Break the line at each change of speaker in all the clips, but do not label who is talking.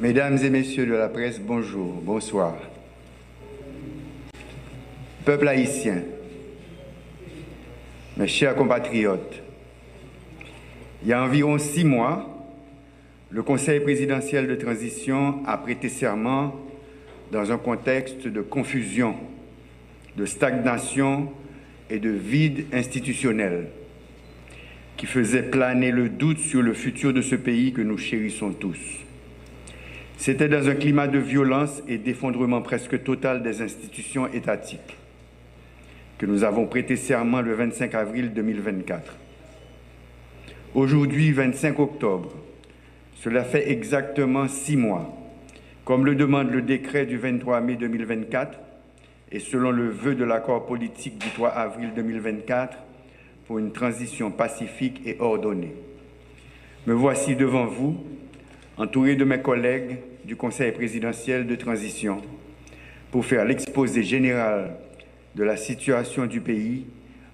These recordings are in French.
Mesdames et messieurs de la presse, bonjour, bonsoir. Peuple haïtien, mes chers compatriotes, il y a environ 6 mois, le Conseil présidentiel de transition a prêté serment dans un contexte de confusion, de stagnation et de vide institutionnel qui faisait planer le doute sur le futur de ce pays que nous chérissons tous. C'était dans un climat de violence et d'effondrement presque total des institutions étatiques que nous avons prêté serment le 25 avril 2024. Aujourd'hui, 25 octobre, cela fait exactement 6 mois, comme le demande le décret du 23 mai 2024 et selon le vœu de l'accord politique du 3 avril 2024 pour une transition pacifique et ordonnée. Me voici devant vous, entouré de mes collègues du Conseil présidentiel de transition, pour faire l'exposé général de la situation du pays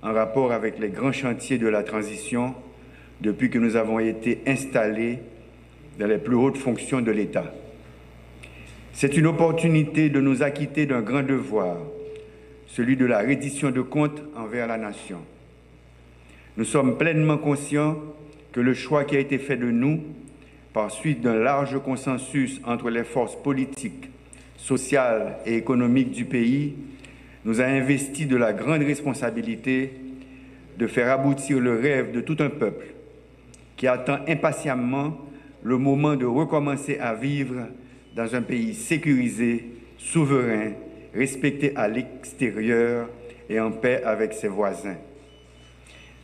en rapport avec les grands chantiers de la transition depuis que nous avons été installés dans les plus hautes fonctions de l'État. C'est une opportunité de nous acquitter d'un grand devoir, celui de la reddition de comptes envers la nation. Nous sommes pleinement conscients que le choix qui a été fait de nous, par suite d'un large consensus entre les forces politiques, sociales et économiques du pays, nous a investi de la grande responsabilité de faire aboutir le rêve de tout un peuple qui attend impatiemment le moment de recommencer à vivre dans un pays sécurisé, souverain, respecté à l'extérieur et en paix avec ses voisins.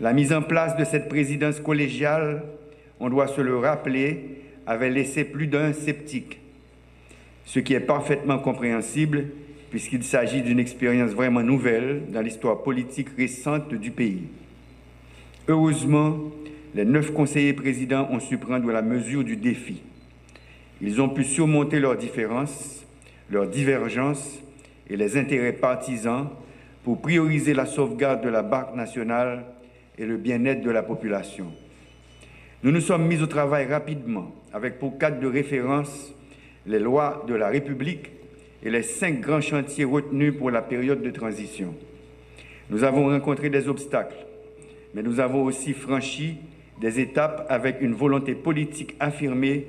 La mise en place de cette présidence collégiale, on doit se le rappeler, avait laissé plus d'un sceptique, ce qui est parfaitement compréhensible puisqu'il s'agit d'une expérience vraiment nouvelle dans l'histoire politique récente du pays. Heureusement, les 9 conseillers présidents ont su prendre la mesure du défi. Ils ont pu surmonter leurs différences, leurs divergences et les intérêts partisans pour prioriser la sauvegarde de la barque nationale et le bien-être de la population. Nous nous sommes mis au travail rapidement, avec pour cadre de référence les lois de la République et les 5 grands chantiers retenus pour la période de transition. Nous avons rencontré des obstacles, mais nous avons aussi franchi des étapes avec une volonté politique affirmée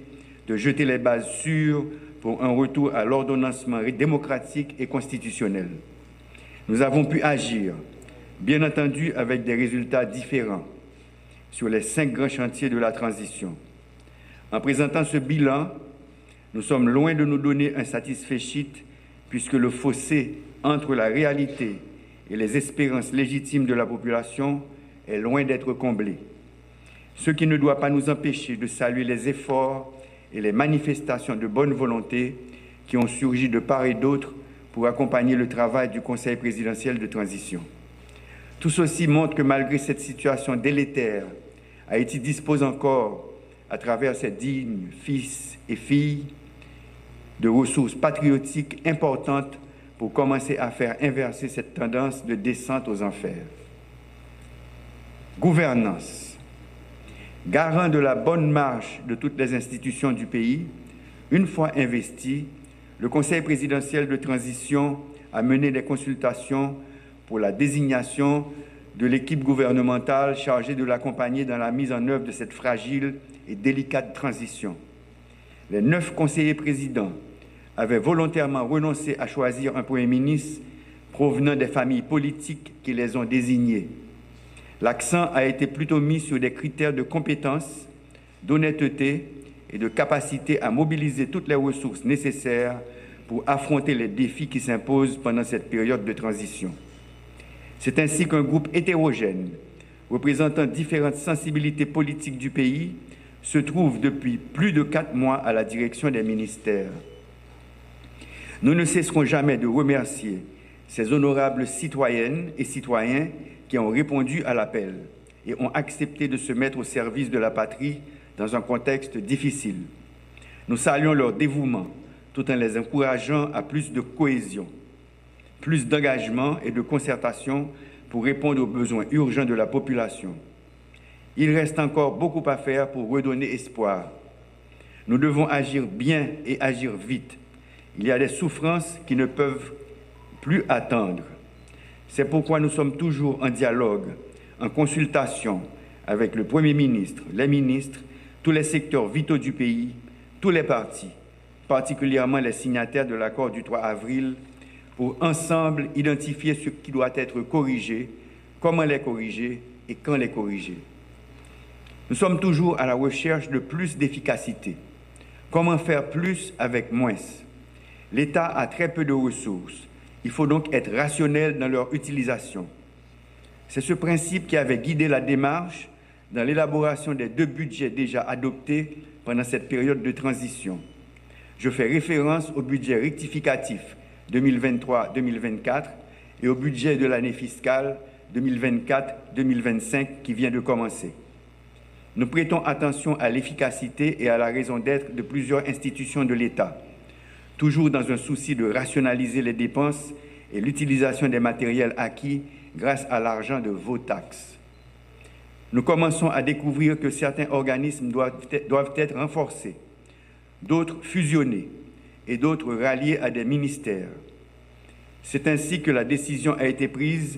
de jeter les bases sûres pour un retour à l'ordonnancement démocratique et constitutionnel. Nous avons pu agir, bien entendu avec des résultats différents, sur les 5 grands chantiers de la transition. En présentant ce bilan, nous sommes loin de nous donner un satisfait puisque le fossé entre la réalité et les espérances légitimes de la population est loin d'être comblé. Ce qui ne doit pas nous empêcher de saluer les efforts et les manifestations de bonne volonté qui ont surgi de part et d'autre pour accompagner le travail du Conseil présidentiel de transition. Tout ceci montre que malgré cette situation délétère, Haïti dispose encore, à travers ses dignes fils et filles, de ressources patriotiques importantes pour commencer à faire inverser cette tendance de descente aux enfers. Gouvernance. Garant de la bonne marche de toutes les institutions du pays, une fois investi, le Conseil présidentiel de transition a mené des consultations pour la désignation de l'équipe gouvernementale chargée de l'accompagner dans la mise en œuvre de cette fragile et délicate transition. Les 9 conseillers présidents avaient volontairement renoncé à choisir un Premier ministre provenant des familles politiques qui les ont désignés. L'accent a été plutôt mis sur des critères de compétence, d'honnêteté et de capacité à mobiliser toutes les ressources nécessaires pour affronter les défis qui s'imposent pendant cette période de transition. C'est ainsi qu'un groupe hétérogène, représentant différentes sensibilités politiques du pays, se trouve depuis plus de 4 mois à la direction des ministères. Nous ne cesserons jamais de remercier ces honorables citoyennes et citoyens qui ont répondu à l'appel et ont accepté de se mettre au service de la patrie dans un contexte difficile. Nous saluons leur dévouement tout en les encourageant à plus de cohésion, plus d'engagement et de concertation pour répondre aux besoins urgents de la population. Il reste encore beaucoup à faire pour redonner espoir. Nous devons agir bien et agir vite. Il y a des souffrances qui ne peuvent plus attendre. C'est pourquoi nous sommes toujours en dialogue, en consultation avec le Premier ministre, les ministres, tous les secteurs vitaux du pays, tous les partis, particulièrement les signataires de l'accord du 3 avril, pour ensemble identifier ce qui doit être corrigé, comment les corriger et quand les corriger. Nous sommes toujours à la recherche de plus d'efficacité. Comment faire plus avec moins? L'État a très peu de ressources. Il faut donc être rationnel dans leur utilisation. C'est ce principe qui avait guidé la démarche dans l'élaboration des 2 budgets déjà adoptés pendant cette période de transition. Je fais référence au budget rectificatif 2023-2024 et au budget de l'année fiscale 2024-2025 qui vient de commencer. Nous prêtons attention à l'efficacité et à la raison d'être de plusieurs institutions de l'État, toujours dans un souci de rationaliser les dépenses et l'utilisation des matériels acquis grâce à l'argent de vos taxes. Nous commençons à découvrir que certains organismes doivent être renforcés, d'autres fusionnés et d'autres ralliés à des ministères. C'est ainsi que la décision a été prise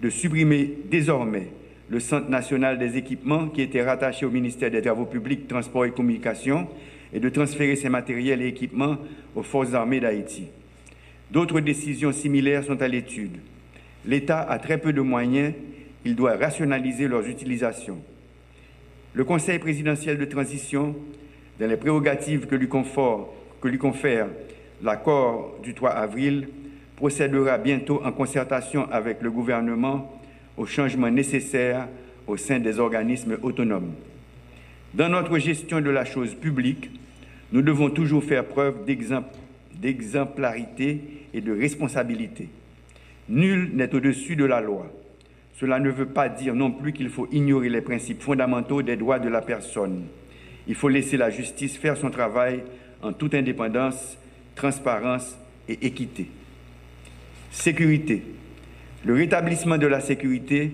de supprimer désormais le Centre national des équipements qui était rattaché au ministère des Travaux publics, Transports et Communications et de transférer ces matériels et équipements aux Forces armées d'Haïti. D'autres décisions similaires sont à l'étude. L'État a très peu de moyens, il doit rationaliser leurs utilisations. Le Conseil présidentiel de transition, dans les prérogatives que lui confère l'accord du 3 avril, procédera bientôt en concertation avec le gouvernement aux changements nécessaires au sein des organismes autonomes. Dans notre gestion de la chose publique, nous devons toujours faire preuve d'exemplarité et de responsabilité. Nul n'est au-dessus de la loi. Cela ne veut pas dire non plus qu'il faut ignorer les principes fondamentaux des droits de la personne. Il faut laisser la justice faire son travail en toute indépendance, transparence et équité. Sécurité. Le rétablissement de la sécurité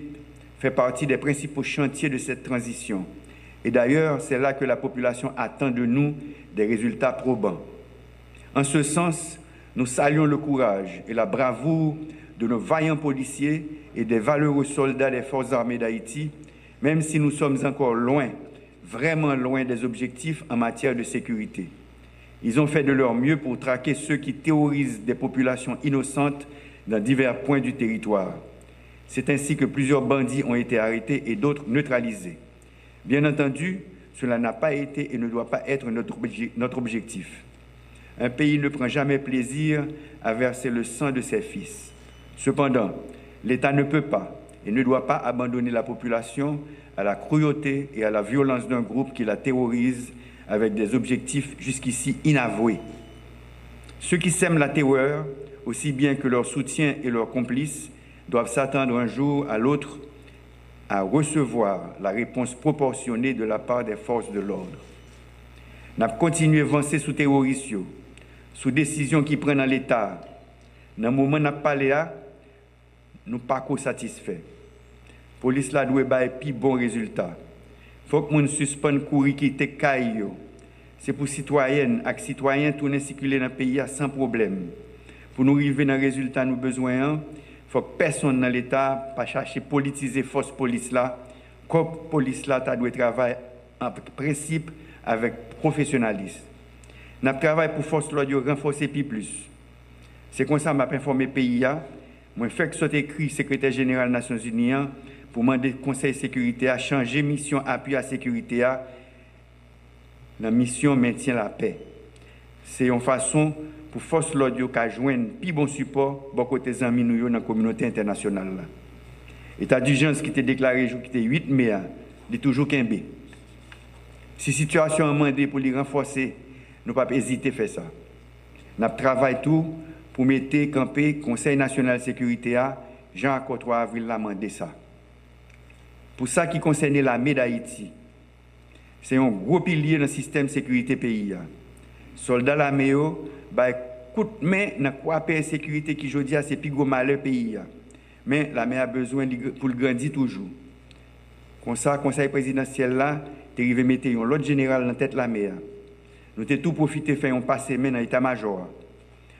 fait partie des principaux chantiers de cette transition. Et d'ailleurs, c'est là que la population attend de nous des résultats probants. En ce sens, nous saluons le courage et la bravoure de nos vaillants policiers et des valeureux soldats des Forces armées d'Haïti, même si nous sommes encore loin, vraiment loin des objectifs en matière de sécurité. Ils ont fait de leur mieux pour traquer ceux qui terrorisent des populations innocentes dans divers points du territoire. C'est ainsi que plusieurs bandits ont été arrêtés et d'autres neutralisés. Bien entendu, cela n'a pas été et ne doit pas être notre objectif. Un pays ne prend jamais plaisir à verser le sang de ses fils. Cependant, l'État ne peut pas et ne doit pas abandonner la population à la cruauté et à la violence d'un groupe qui la terrorise avec des objectifs jusqu'ici inavoués. Ceux qui sèment la terreur, aussi bien que leurs soutiens et leurs complices, doivent s'attendre un jour à l'autre à recevoir la réponse proportionnée de la part des forces de l'ordre. N'a continué à avancer sous terrorisme, sous décision qui prennent dans l'État. Dans le moment où nous parlé, nous ne sommes pas satisfaits. La police doit avoir un bon résultat. Il faut que nous suspendons courir qui était caillou. C'est pour citoyennes et citoyens tourner circuler dans le pays sans problème. Pour nous arriver dans le résultat nous besoin, il faut que personne dans l'État pas chercher politiser force police là. Comme police là doit travailler en principe avec professionnalisme. Nous travaillons pour force l'ordre renforcer plus. C'est comme ça que je informé le pays. Je fais que ce soit écrit secrétaire général des Nations Unies pour demander au Conseil de sécurité à changer mission appui à la sécurité. La mission maintient la paix. C'est une façon pour force l'audio qui joindre plus bon support pour côté amis nous dans la communauté internationale. État d'urgence qui était déclaré qui était 8 mai, il est toujours qu'un. Si la situation est demandée pour les renforcer, nous ne pouvons pas hésiter à faire ça. Nous travaillons tout pour mettre camper le Conseil national de sécurité Jean-Accord 3 avril l'a demandé ça. Pour ça qui concerne l'armée d'Haïti, c'est un gros pilier dans le système de sécurité pays. Soldats l'armée, coup de main dans quoi paix sécurité qui je dis c'est plus gros malheur pays. Mais l'armée a besoin pour le grandir toujours. Comme ça, le conseil présidentiel là, est arrivé mettre l'autre général dans tête l'armée. nous avons tout profité de faire un passé dans l'état-major.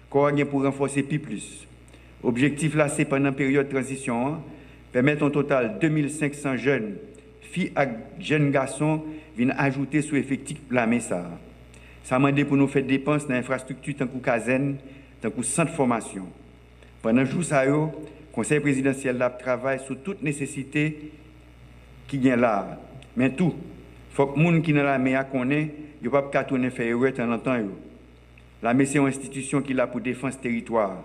Corps pour renforcer plus. Objectif là, c'est pendant la période de transition, permettre un total de 2500 jeunes, filles et jeunes garçons, viennent ajouter sur l'effectif de la MESA. Ça m'a demandé pour nous faire des dépenses dans l'infrastructure, tant que caserne, tant que centre de formation. Pendant le jour, le Conseil présidentiel travaille sur toute nécessité qui vient là. Mais tout, il faut que les gens qui sont dans la MEA connaissent, ils ne peuvent pas tourner faire erreur de temps en temps. La MEA, c'est une institution qui est là pour défense territoire.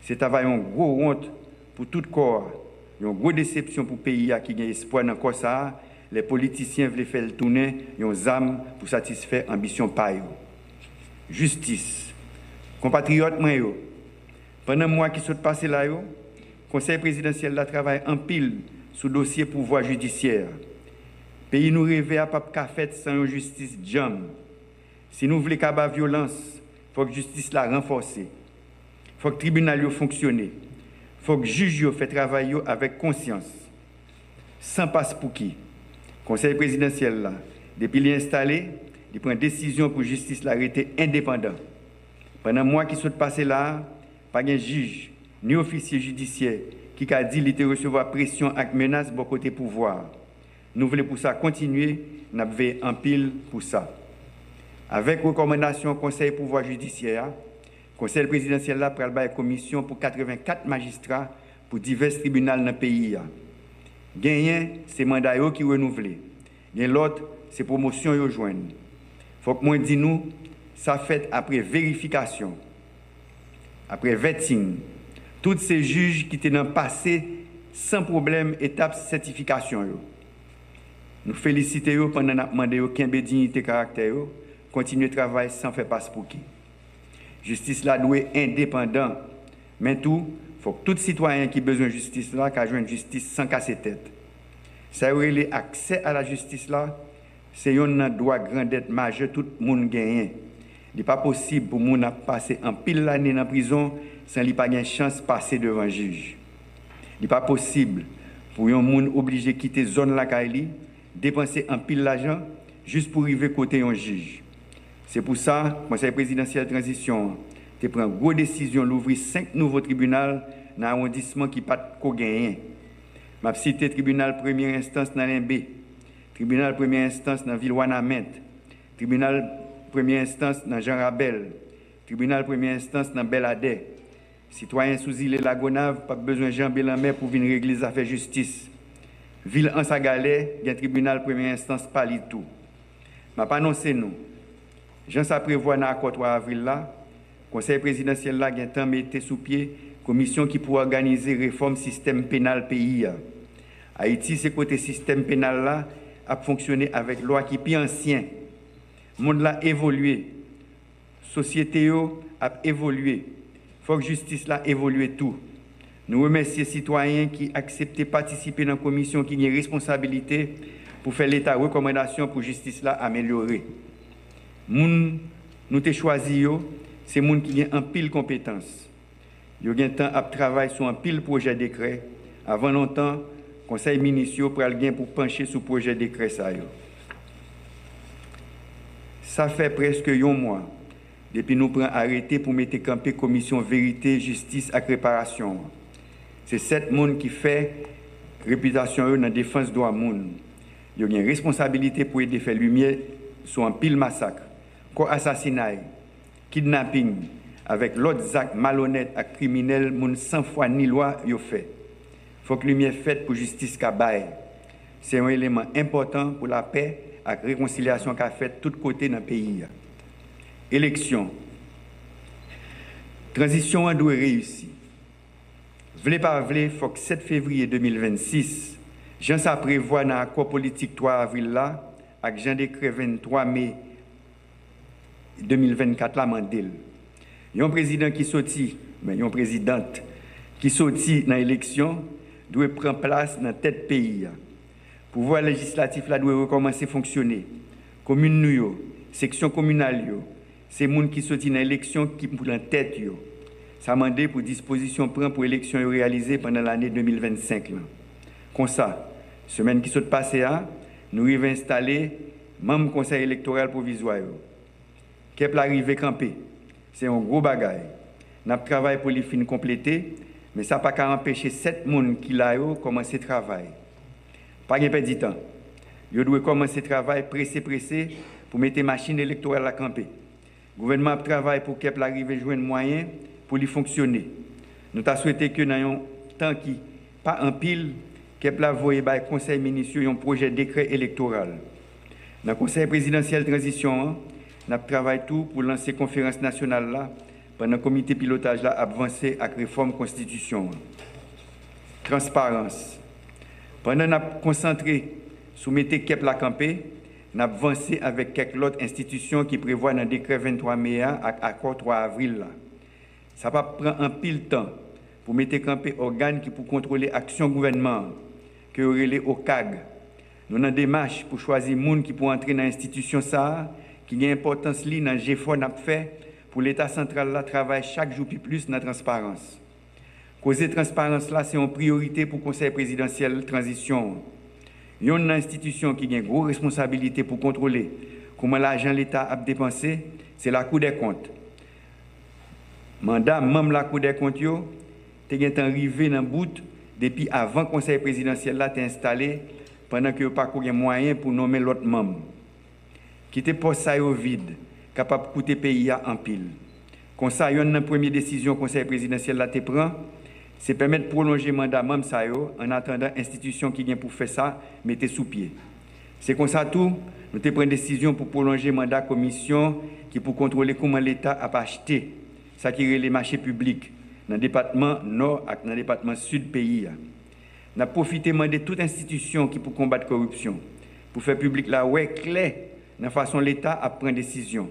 C'est une grosse honte pour tout corps, une grosse déception pour le pays qui a espoir dans le ça. Les politiciens veulent faire tourner une âme pour satisfaire l'ambition par eux. Justice. Compatriotes, pendant le mois qui sont passés là, le Conseil présidentiel travaille en pile sur le dossier pouvoir judiciaire. Le pays nous rêve à pas faire sans une justice jam. Si nous voulons qu'il y ait violence, il faut que la justice la renforce. Il faut que le tribunal fonctionne. Il faut que le juge fasse travail avec conscience. Sans passe pour qui. Le Conseil présidentiel, là, depuis l'installé, il prend une décision pour que la justice l'arrêter indépendant. Pendant le mois qui sont passés là, pas de juge ni officier judiciaire qui a dit qu'il recevoir pression et menace de côté pouvoir. Nous voulons pour ça continuer, nous avons en pile pour ça. Avec recommandation Conseil pouvoir judiciaire, Conseil présidentiel là pour la commission pour 84 magistrats pour divers tribunaux dans le pays. Gagner, c'est mandat qui renouvelé. L'autre, c'est promotion qui joignent. Faut que moi dis nous, ça fait après vérification, après vetting, tous ces juges qui étaient dans le passé sans problème étape certification. Nous félicitons pendant que nous demandé aucun dignité caractère, continuer le travail sans faire passe pour qui. Justice là doit être indépendant, mais tout, il faut que tout citoyen qui a besoin de justice là, ait une justice sans casser tête. Ça aurait l'accès à la justice là, c'est un droit grandette majeur tout le monde gagne. Il n'est pas possible pour moun passer en pile l'année en prison sans lui pas une chance de passer devant un juge. Il n'est pas possible pour un moun obligé de quitter zone la Kaili, dépenser en pile l'argent juste pour arriver côté un juge. C'est pour ça que le Conseil présidentiel de transition a pris une grosse décision d'ouvrir 5 nouveaux tribunaux dans l'arrondissement qui n'a pas de gagner. Je cite le tribunal première instance dans Limbé, tribunal première instance dans Ville-Wanamet, tribunal première instance dans Jean Rabel, tribunal première instance dans Beladé. Citoyens sous île la Gonave, pas besoin de Jean Bélamé pour venir régler les affaires de justice. Ville en Sagalais, il y a un tribunal première instance Palitou. Je pas annoncé nous. Jean ça prévoit dans l'accord 3 avril là, Conseil présidentiel là a temps mis sous pied commission qui pour organiser réforme système pénal pays. Haïti c'est côté système pénal là a fonctionné avec loi qui plus ancien. Monde là évolué. Société a évolué. Faut que justice là évolue tout. Nous remercions les citoyens qui acceptent de participer dans la commission qui a une responsabilité pour faire l'état de recommandation pour justice là améliorer. Nous avons choisi, c'est les gens qui ont un pile compétences. Ils ont un temps à travailler sur un pile projet de décret. Avant longtemps, le conseil municipal pour pencher sur le projet de décret. Ça fait presque un mois depuis nous prenons arrêté pour mettre campé commission vérité, justice et réparation. C'est cette monde qui fait réputation dans la défense de droits monde. Ils ont une responsabilité pour aider à faire lumière sur un pile massacre, assassinat, kidnapping, avec l'autre acte malhonnête et criminel, moun sans foi ni loi, yo fait. Faut que lumière faite pour justice kabaye. C'est un élément important pour la paix et la réconciliation qu'a fait de tous côtés dans le pays. Élection. Transition doit réussir. Vle pas vle, il faut que 7 février 2026, Jean ça prévoit dans l'accord politique 3 avril là, avec Jean décret 23 mai 2024 là mandel. Il y a un président qui sorti, mais il y a une présidente qui sorti dans l'élection doit prendre place dans tête pays. Pouvoir législatif là doit recommencer à fonctionner. Commune nous, section communale yo, c'est moun qui sorti dans l'élection qui prend tête yo. Ça mandé pour disposition prend pour élection réalisée pendant l'année 2025 là. Comme ça, semaine qui s'est passée nous avons installé membre conseil électoral provisoire. Kep l'arrivée campé. C'est un gros bagage. Nous travaillons pour les fins compléter, mais ça n'a pas qu'à empêcher 7 personnes qui ont commencé le travail. Pas de perdre du temps. Ils doivent commencer le travail pressé pour mettre les machines électorales à camper. Le gouvernement travaille pour qu'il arrive à jouer un moyen pour lui fonctionner. Nous avons souhaité que dans un temps qui pas en pile, qu'il ait le conseil ministériel un projet de décret électoral. Dans le conseil présidentiel de transition, nous travaillons tout pour lancer la conférence nationale là, pendant le comité pilotage là, avancer avec la réforme de la Constitution. Transparence. Pendant que nous avons concentré sur mettre Kep la campé, nous avons avancé avec quelques autres institutions qui prévoient dans le décret 23 mai et l'accord 3 avril. Là. Ça va prendre un pile de temps pour mettre campé organes qui pour contrôler l'action du gouvernement, que relais au CAG. Nous avons des démarches pour choisir les gens qui pour entrer dans l'institution qui a une importance dans le GFO n'a fait pour l'État central là travaille chaque jour plus dans la transparence. Causer transparence là, c'est une priorité pour le Conseil présidentiel de transition. Il y a une institution qui a une grosse responsabilité pour contrôler comment l'argent de l'État a dépensé, c'est la Cour des comptes. Mandat, même la Cour des comptes, est arrivé dans le bout depuis avant le Conseil présidentiel là est installé, pendant que pas de moyens pour nommer l'autre membre. Quitter poste ça vide, capable de coûter pays en pile. Comme ça, une première décision que le Conseil présidentiel là prend, c'est permettre de prolonger le mandat même ça en attendant l'institution qui vient pour faire ça, mettez sous pied. C'est comme ça tout, nous avons pris une décision pour prolonger le mandat de la commission qui pour contrôler comment l'État a acheté ça qui est les marchés publics dans le département nord et dans le département sud du pays. Nous avons profité de demander toute institution qui pour combattre la corruption, pour faire public là ouais clair dans la façon l'État a pris décision,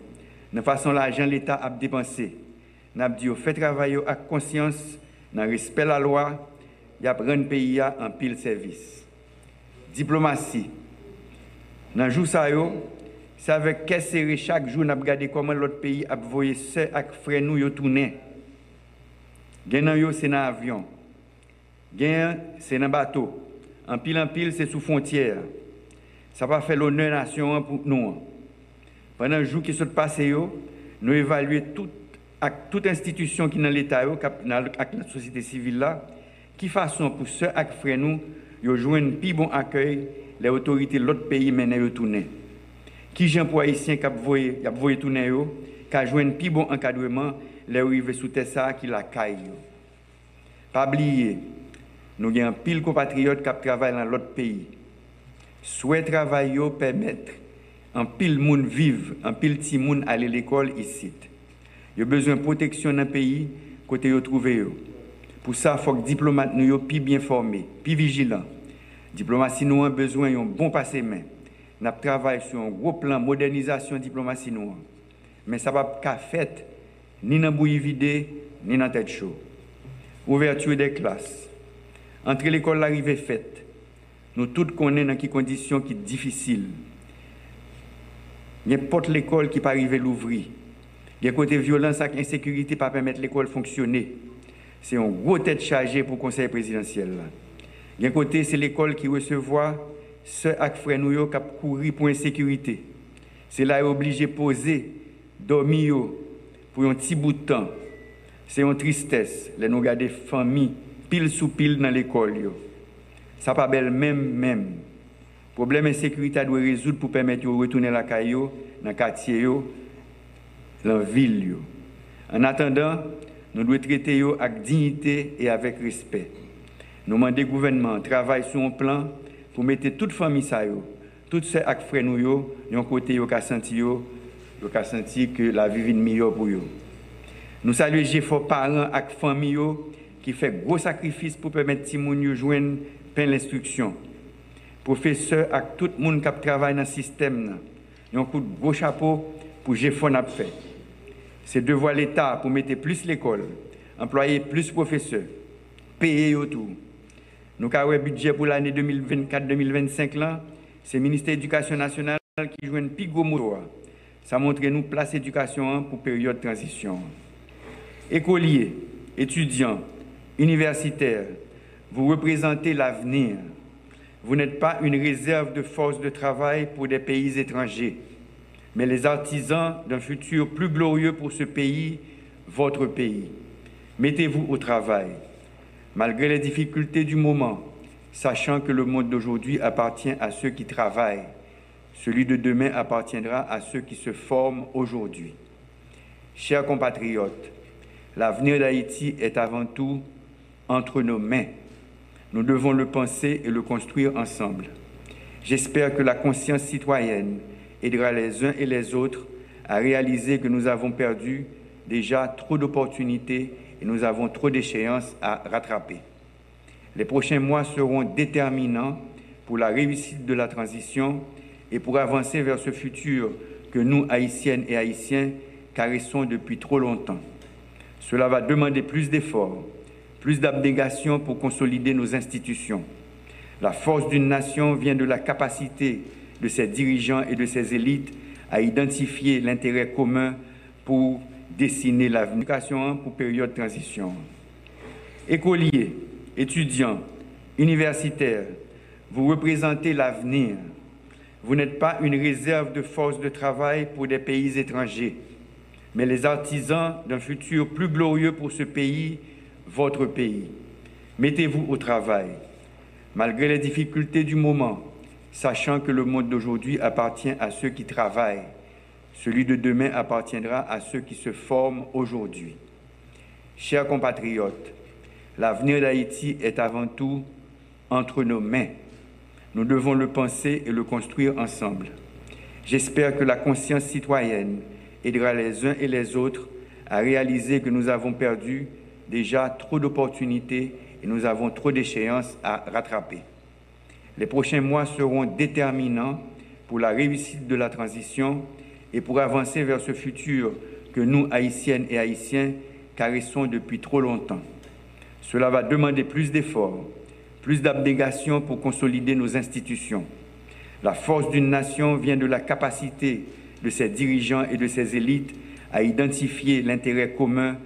dans la façon l'argent l'État a dépensé. Nous avons dit fait travailler avec conscience, dans le respect de la loi, il y a un pays en pile service. Diplomatie. Dans le jour ça c'est avec quel serré chaque jour nous regardé comment l'autre pays a voyé ce avec frère nous tourner. Gen yo c'est dans avion. Gen c'est dans bateau. En pile c'est sous frontière. Ça va faire l'honneur nation pour nous. Pendant le jour qui se passe nous évaluer toute institution qui est dans l'État avec la société civile là qui façon pour ceux avec frère nous yo joindre un plus bon accueil les autorités de l'autre pays mènent yo tourner. Qui gens pour haïtien qui a voyé tourner yo qui joindre plus bon encadrement les arriver sous terre ça qui la caille. Pas oublier nous avons un pile compatriotes qui travaillent dans l'autre pays. Souhait travail yo permettre un pile monde vivre, un pile petit monde aller à l'école ici. Yo besoin de protection dans le pays côté yo trouvé yo. Pour ça faut que diplomates nous yo plus bien formés, plus vigilants. Diplomatie nous a besoin d'un bon passé main. N'a travaillé sur un gros plan modernisation diplomatie nous. Mais ça va pas fait ni dans bouillie vidé ni dans tête chaud. Ouverture des classes. Entre l'école l'arrivée faite. Nous tous connaissons dans quelles conditions qui difficiles. N'importe l'école qui peut arriver l'ouvrir. Il y a côté violence et insécurité pas permettre l'école de fonctionner. C'est un gros tête chargée pour le conseil présidentiel. Il y a côté c'est l'école qui recevoir ceux avec frères nous qui courir pour insécurité. C'est là obligé de poser, dormir pour un petit bout de temps. C'est une tristesse, les nous garder famille pile sous pile dans l'école. Ça pas belle même. Problème insécurité doit résoudre pour permettre de retourner à la caillou, dans le quartier, dans la ville. En attendant, nous devons traiter avec dignité et avec respect. Nous demandons au gouvernement de travailler sur un plan pour mettre toute famille, tous ceux qui frères nous, d'un côté, ils ont senti que la vie est meilleure pour eux. Nous saluons les parents et familles qui font gros sacrifices pour permettre aux gens de joindre plein l'instruction. Professeurs et tout le monde qui travaille dans le système, ils ont un gros chapeau pour GFO n'a fait. C'est devoir l'État pour mettre plus l'école, employer plus de professeurs, payer autour. Nous avons un budget pour l'année 2024-2025 là, c'est le ministère de l'Éducation nationale qui joue un plus gros mot. Ça montre nous place éducation pour période de transition. Écoliers, étudiants, universitaires, vous représentez l'avenir. Vous n'êtes pas une réserve de force de travail pour des pays étrangers. mais les artisans d'un futur plus glorieux pour ce pays, votre pays. Mettez-vous au travail, malgré les difficultés du moment, sachant que le monde d'aujourd'hui appartient à ceux qui travaillent. Celui de demain appartiendra à ceux qui se forment aujourd'hui. Chers compatriotes, l'avenir d'Haïti est avant tout entre nos mains. Nous devons le penser et le construire ensemble. J'espère que la conscience citoyenne aidera les uns et les autres à réaliser que nous avons perdu déjà trop d'opportunités et nous avons trop d'échéances à rattraper. Les prochains mois seront déterminants pour la réussite de la transition et pour avancer vers ce futur que nous, Haïtiennes et Haïtiens, caressons depuis trop longtemps. Cela va demander plus d'efforts, plus d'abnégation pour consolider nos institutions. La force d'une nation vient de la capacité de ses dirigeants et de ses élites à identifier l'intérêt commun pour dessiner l'avenir pour période de transition. Écoliers, étudiants, universitaires, vous représentez l'avenir. Vous n'êtes pas une réserve de force de travail pour des pays étrangers, mais les artisans d'un futur plus glorieux pour ce pays, votre pays. Mettez-vous au travail, malgré les difficultés du moment, sachant que le monde d'aujourd'hui appartient à ceux qui travaillent. Celui de demain appartiendra à ceux qui se forment aujourd'hui. Chers compatriotes, l'avenir d'Haïti est avant tout entre nos mains. Nous devons le penser et le construire ensemble. J'espère que la conscience citoyenne aidera les uns et les autres à réaliser que nous avons perdu déjà trop d'opportunités et nous avons trop d'échéances à rattraper. Les prochains mois seront déterminants pour la réussite de la transition et pour avancer vers ce futur que nous, Haïtiennes et Haïtiens, caressons depuis trop longtemps. Cela va demander plus d'efforts, plus d'abnégation pour consolider nos institutions. La force d'une nation vient de la capacité de ses dirigeants et de ses élites à identifier l'intérêt commun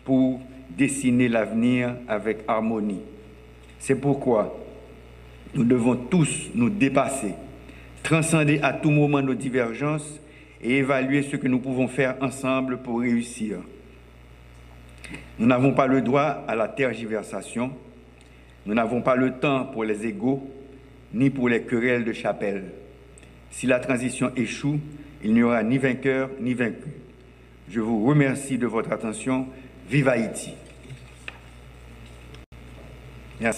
pour dessiner l'avenir avec harmonie. C'est pourquoi nous devons tous nous dépasser, transcender à tout moment nos divergences et évaluer ce que nous pouvons faire ensemble pour réussir. Nous n'avons pas le droit à la tergiversation, nous n'avons pas le temps pour les égos, ni pour les querelles de chapelle. Si la transition échoue, il n'y aura ni vainqueur ni vaincu. Je vous remercie de votre attention. Vive Haïti! Merci.